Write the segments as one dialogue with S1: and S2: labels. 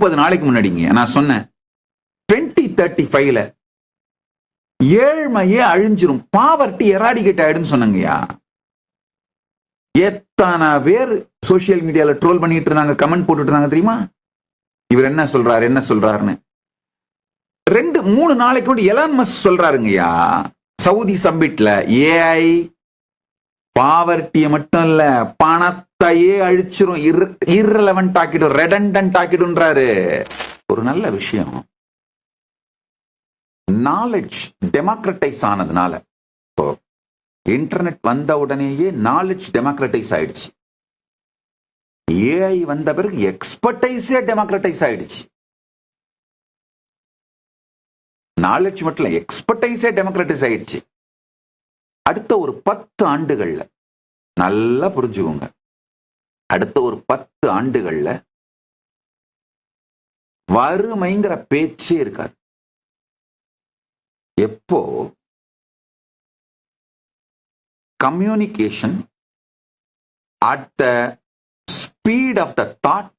S1: 30 நாளைக்கு முன்னாடிங்க நான் சொன்னேன் 2035ல ஏழ்மையே அழிஞ்சிரும், பாவர்ட்டி எராடிகேட் ஆயிடுன்னு சொன்னங்கய்யா. எத்தனை பேர் சோசியல் மீடியால ட்ரோல் பண்ணிட்டு இருந்தாங்க, கமெண்ட் போட்டுட்டு இருந்தாங்க தெரியுமா? இவர் என்ன சொல்றாருன்னு 2-3 நாளைக்கு முன்னாடி எலான் மஸ்க் சொல்றாருங்கய்யா சவுதி சம்மிட்ல, ஏஐ பாவர்ட்டியை மட்டும் இல்ல பணத்தையே அழிச்சிரும், irrelevant ஆக்கிடும், redundant ஆக்கிடுன்றாரு. ஒரு நல்ல விஷயம், நாலேஜ் டெமோக்ரட்டைஸ் ஆனதுனால, இப்போ இன்டர்நெட் வந்த உடனேயே நாலேஜ் டெமோக்ரட்டைஸ் ஆயிடுச்சு. ஏஐ வந்த பிறகு எக்ஸ்பர்டைஸே டெமோக்ரட்டைஸ் ஆயிடுச்சு. நாலேஜ் மட்டும் இல்ல, எக்ஸ்பர்டைஸே டெமோக்ரட்டைஸ் ஆயிடுச்சு. அடுத்த ஒரு 10 ஆண்டுகள்ல நல்லா புரிஞ்சுக்கோங்க, அடுத்த ஒரு 10 ஆண்டுகள்ல வறுமைங்கிற பேச்சே இருக்காது. எப்போ communication at the speed of the thought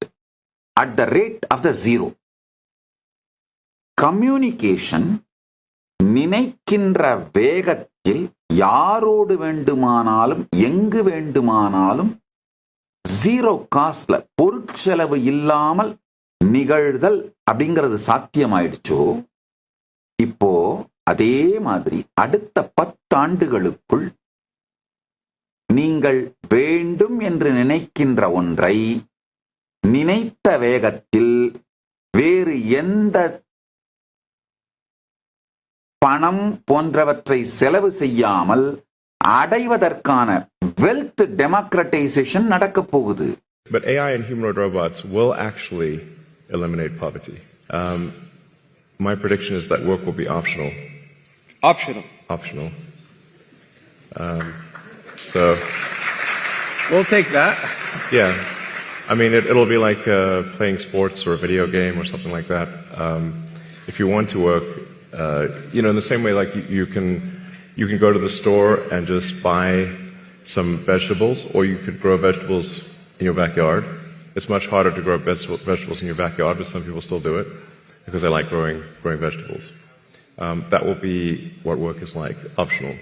S1: at the rate of the zero. Communication நினைக்கின்ற வேகத்தில் யாரோடு வேண்டுமானாலும் எங்கு வேண்டுமானாலும் ஜீரோ காஸ்ட்ல பொருட்செலவு இல்லாமல் நிகழ்தல் அப்படிங்கிறது சாத்தியமாயிடுச்சோ, இப்போ அதே மாதிரி அடுத்த 10 ஆண்டுகளுக்குள் நீங்கள் வேண்டும் என்று நினைக்கின்ற ஒன்றை நினைத்த வேகத்தில் வேறு எந்த பணம் போன்றவற்றை செலவு செய்யாமல் அடைவதற்கான வெல்த் டெமோக்ரட்டைசேஷன் நடக்க போகுது.
S2: But AI and humanoid robots will actually eliminate poverty. My prediction is that work will be optional. Optional. So
S3: we'll take that.
S2: Yeah. I mean, it'll be like playing sports or a video game or something like that. If you want to work, in the same way, like you can go to the store and just buy some vegetables, or you could grow vegetables in your backyard. It's much harder to grow vegetables in your backyard, but some people still do it because they like growing vegetables. That will be what work is like, optional.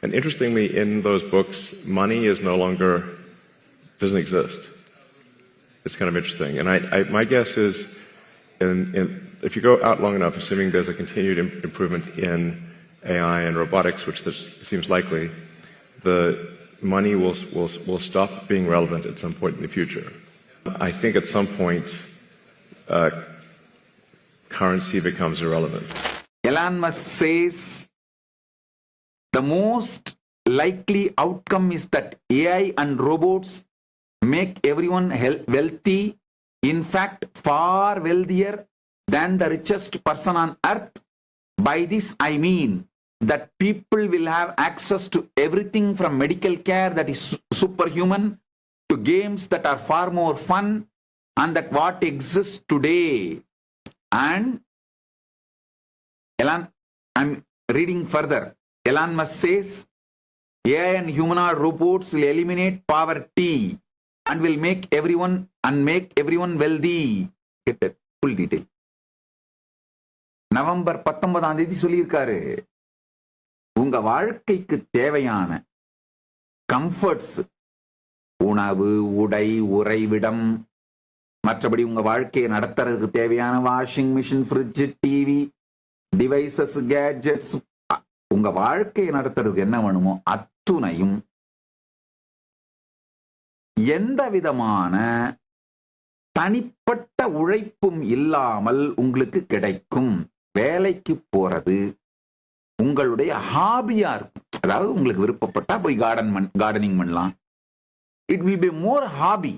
S2: And interestingly, in those books, money is doesn't exist. It's kind of interesting. And my guess is, if you go out long enough, assuming there's a continued improvement in AI and robotics, which seems likely, the money will stop being relevant at some point in the future. I think at some point, currency becomes irrelevant.
S1: Elon Musk says the most likely outcome is that AI and robots make everyone wealthy, in fact, far wealthier than the richest person on earth. By this I mean that people will have access to everything from medical care that is superhuman to games that are far more fun and that what exists today. And I'm reading further. Elon Musk says AI and humanoid robots will eliminate poverty and will make everyone wealthy. Get that full detail. November 19ஆம் தேதி சொல்லியிருக்காரு, உங்க வாழ்க்கைக்கு தேவையான comforts, உணவு, உடை, உறைவிடம், மற்றபடி உங்க வாழ்க்கையை நடத்துறதுக்கு தேவையான washing machine, fridge, TV, devices, gadgets, உங்க வாழ்க்கையை நடத்துறதுக்கு என்ன வேணுமோ அத்துணையும் எந்த விதமான தனிப்பட்ட உழைப்பும் இல்லாமல் உங்களுக்கு கிடைக்கும். வேலைக்கு போறது உங்களுடைய ஹாபியா இருக்கும். அதாவது உங்களுக்கு விருப்பப்பட்டா போய் கார்டனிங் பண்ணலாம். It will be more hobby.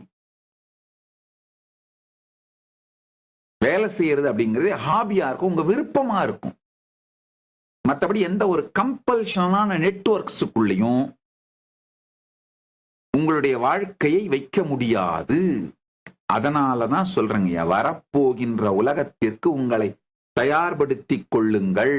S1: வேலை செய்யறது அப்படிங்கிறது ஹாபியா இருக்கும், உங்க விருப்பமா இருக்கும். மற்றபடி எந்த ஒரு கம்பல்ஷனான நெட்வொர்க்ஸுக்குள்ளேயும் உங்களுடைய வாழ்க்கையை வைக்க முடியாது. அதனாலதான் சொல்றேங்க, வரப்போகின்ற உலகத்திற்கு உங்களை தயார்படுத்திக் கொள்ளுங்கள்.